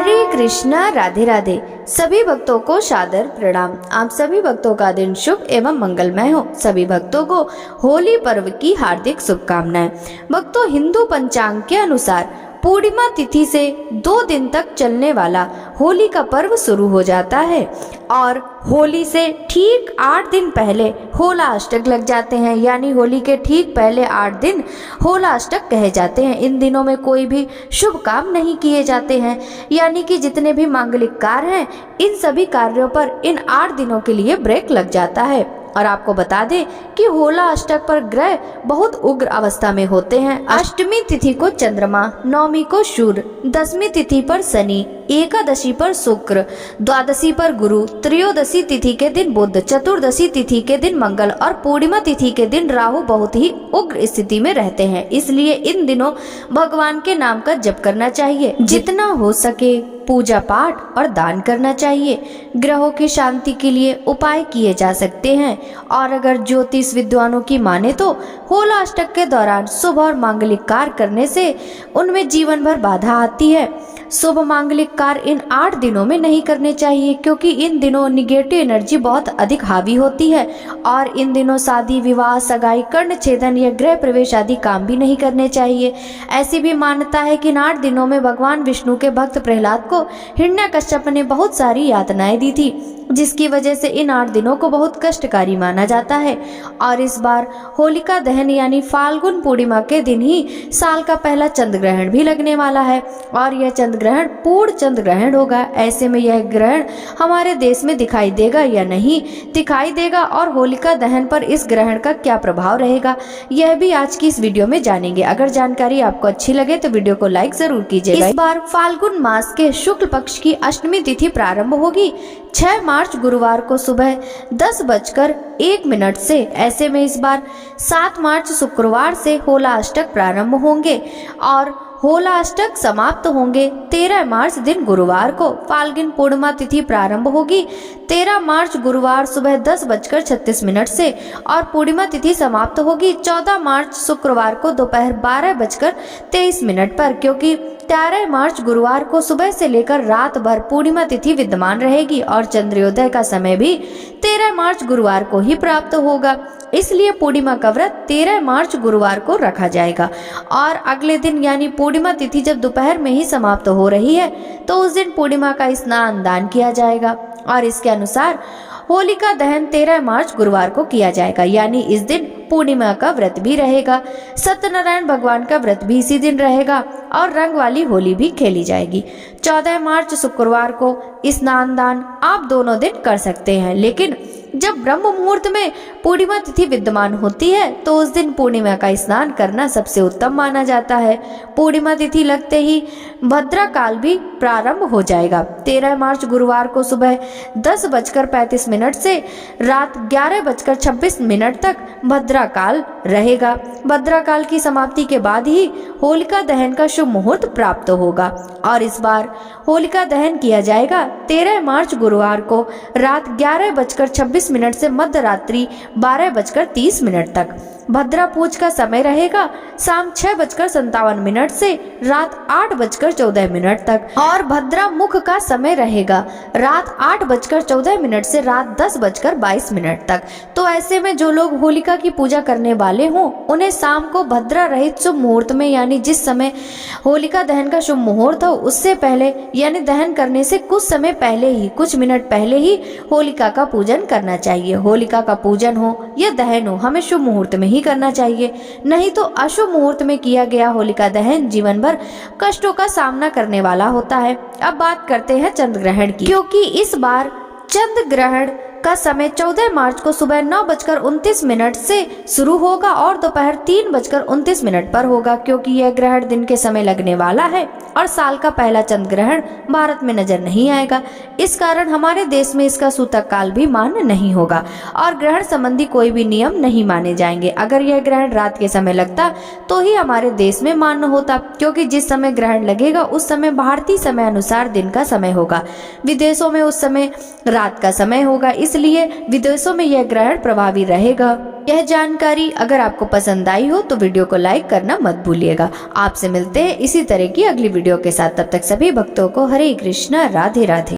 हरे कृष्णा, राधे राधे। सभी भक्तों को सादर प्रणाम। आप सभी भक्तों का दिन शुभ एवं मंगलमय हो। सभी भक्तों को होली पर्व की हार्दिक शुभकामनाएं। भक्तों, हिंदू पंचांग के अनुसार पूर्णिमा तिथि से 2 दिन तक चलने वाला होली का पर्व शुरू हो जाता है और होली से ठीक 8 दिन पहले होला अष्टक लग जाते हैं। यानी होली के ठीक पहले 8 दिन होला अष्टक कहे जाते हैं। इन दिनों में कोई भी शुभ काम नहीं किए जाते हैं, यानी कि जितने भी मांगलिक कार्य हैं इन सभी कार्यों पर इन 8 दिनों के लिए ब्रेक लग जाता है। और आपको बता दें कि होला अष्टक पर ग्रह बहुत उग्र अवस्था में होते हैं। अष्टमी तिथि को चंद्रमा, नवमी को सूर्य, दशमी तिथि पर शनि, एकादशी पर शुक्र, द्वादशी पर गुरु, त्रयोदशी तिथि के दिन बुध, चतुर्दशी तिथि के दिन मंगल और पूर्णिमा तिथि के दिन राहु बहुत ही उग्र स्थिति में रहते हैं। इसलिए इन दिनों भगवान के नाम का जप करना चाहिए। जितना हो सके पूजा पाठ और दान करना चाहिए। ग्रहों की शांति के लिए उपाय किए जा सकते हैं। और अगर ज्योतिष विद्वानों की माने तो होला अष्टक के दौरान शुभ और मांगलिक कार्य करने से उनमें जीवन भर बाधा आती है। शुभ मांगलिक कार्य इन 8 दिनों में नहीं करने चाहिए, क्योंकि इन दिनों निगेटिव एनर्जी बहुत अधिक हावी होती है। और इन दिनों शादी, विवाह, सगाई, कर्ण छेदन या गृह प्रवेश आदि काम भी नहीं करने चाहिए। ऐसी भी मान्यता है कि इन 8 दिनों में भगवान विष्णु के भक्त प्रहलाद को हिरण्यकश्यप ने बहुत सारी यातनाएं दी थी, जिसकी वजह से इन 8 दिनों को बहुत कष्टकारी माना जाता है। और इस बार होलिका दहन यानी फाल्गुन पूर्णिमा के दिन ही साल का पहला चंद्र ग्रहण भी लगने वाला है। और यह चंद्र ग्रहण पूर्ण चंद्र ग्रहण होगा। ऐसे में यह ग्रहण हमारे देश में दिखाई देगा या नहीं दिखाई देगा, और होलिका दहन पर इस ग्रहण का क्या प्रभाव रहेगा, यह भी आज की इस वीडियो में जानेंगे। अगर जानकारी आपको अच्छी लगे तो वीडियो को लाइक जरूर कीजिएगा। इस बार फाल्गुन मास के शुक्ल पक्ष की अष्टमी तिथि प्रारंभ होगी 6 मार्च गुरुवार को सुबह 10:01 से। ऐसे में इस बार 7 मार्च शुक्रवार से होला अष्टक प्रारंभ होंगे और होला अष्टक समाप्त होंगे 13 मार्च दिन गुरुवार को। फाल्गुन पूर्णिमा तिथि प्रारंभ होगी 13 मार्च गुरुवार सुबह 10:36 से और पूर्णिमा तिथि समाप्त होगी 14 मार्च शुक्रवार को दोपहर 12:23 पर, क्योंकि 13 मार्च गुरुवार को सुबह से लेकर रात भर पूर्णिमा तिथि विद्यमान रहेगी और चंद्रोदय का समय भी 13 मार्च गुरुवार को ही प्राप्त होगा। इसलिए पूर्णिमा का व्रत 13 मार्च गुरुवार को रखा जाएगा। और अगले दिन यानी पूर्णिमा तिथि जब दोपहर में ही समाप्त हो रही है तो उस दिन पूर्णिमा का स्नान दान किया जाएगा। और इसके अनुसार होलिका दहन 13 मार्च गुरुवार को किया जाएगा, यानी इस दिन पूर्णिमा का व्रत भी रहेगा। सत्यनारायण भगवान का व्रत भी इसी दिन रहेगा और रंग वाली होली भी खेली जाएगी। 14 मार्च शुक्रवार को स्नान दान आप दोनों दिन कर सकते हैं, लेकिन जब ब्रह्म मुहूर्त में पूर्णिमा तिथि विद्यमान होती है तो उस दिन पूर्णिमा का स्नान करना सबसे उत्तम माना जाता है। पूर्णिमा तिथि लगते ही भद्रा काल भी प्रारंभ हो जाएगा। 13 मार्च गुरुवार को सुबह 10:35 से रात 11:26 तक भद्रा काल रहेगा। भद्रा काल की समाप्ति के बाद ही होलिका दहन का शुभ मुहूर्त प्राप्त होगा और इस बार होलिका दहन किया जाएगा 13 मार्च गुरुवार को रात 11:26 से मध्य रात्रि 12:30 तक। भद्रा पूज का समय रहेगा शाम 6:57 से रात 8:14 तक और भद्रा मुख का समय रहेगा रात 8:14 से रात 10:22 तक। तो ऐसे में जो लोग होलिका की पूजा करने वाले हों उन्हें शाम को भद्रा रहित शुभ मुहूर्त में, यानी जिस समय होलिका दहन का शुभ मुहूर्त हो उससे पहले, यानी दहन करने से कुछ समय पहले ही, कुछ मिनट पहले ही होलिका का पूजन करना चाहिए। होलिका का पूजन हो या दहन हो हमें शुभ मुहूर्त में ही करना चाहिए, नहीं तो अशुभ मुहूर्त में किया गया होलिका दहन जीवन भर कष्टों का सामना करने वाला होता है। अब बात करते हैं चंद्र ग्रहण की, क्योंकि इस बार चंद्र ग्रहण का समय 14 मार्च को सुबह 9:29 से शुरू होगा और दोपहर 3:29 पर होगा, क्योंकि यह ग्रहण दिन के समय लगने वाला है और साल का पहला चंद्र ग्रहण भारत में नजर नहीं आएगा। इस कारण हमारे देश में इसका सूतक काल भी मान्य नहीं होगा और ग्रहण संबंधी कोई भी नियम नहीं माने जाएंगे। अगर यह ग्रहण रात के समय लगता तो ही हमारे देश में मान्य होता, क्योंकि जिस समय ग्रहण लगेगा उस समय भारतीय समय अनुसार दिन का समय होगा, विदेशों में उस समय रात का समय होगा। इस इसलिए विदेशों में यह ग्रहण प्रभावी रहेगा। यह जानकारी अगर आपको पसंद आई हो तो वीडियो को लाइक करना मत भूलिएगा। आपसे मिलते हैं इसी तरह की अगली वीडियो के साथ। तब तक सभी भक्तों को हरे कृष्णा, राधे राधे।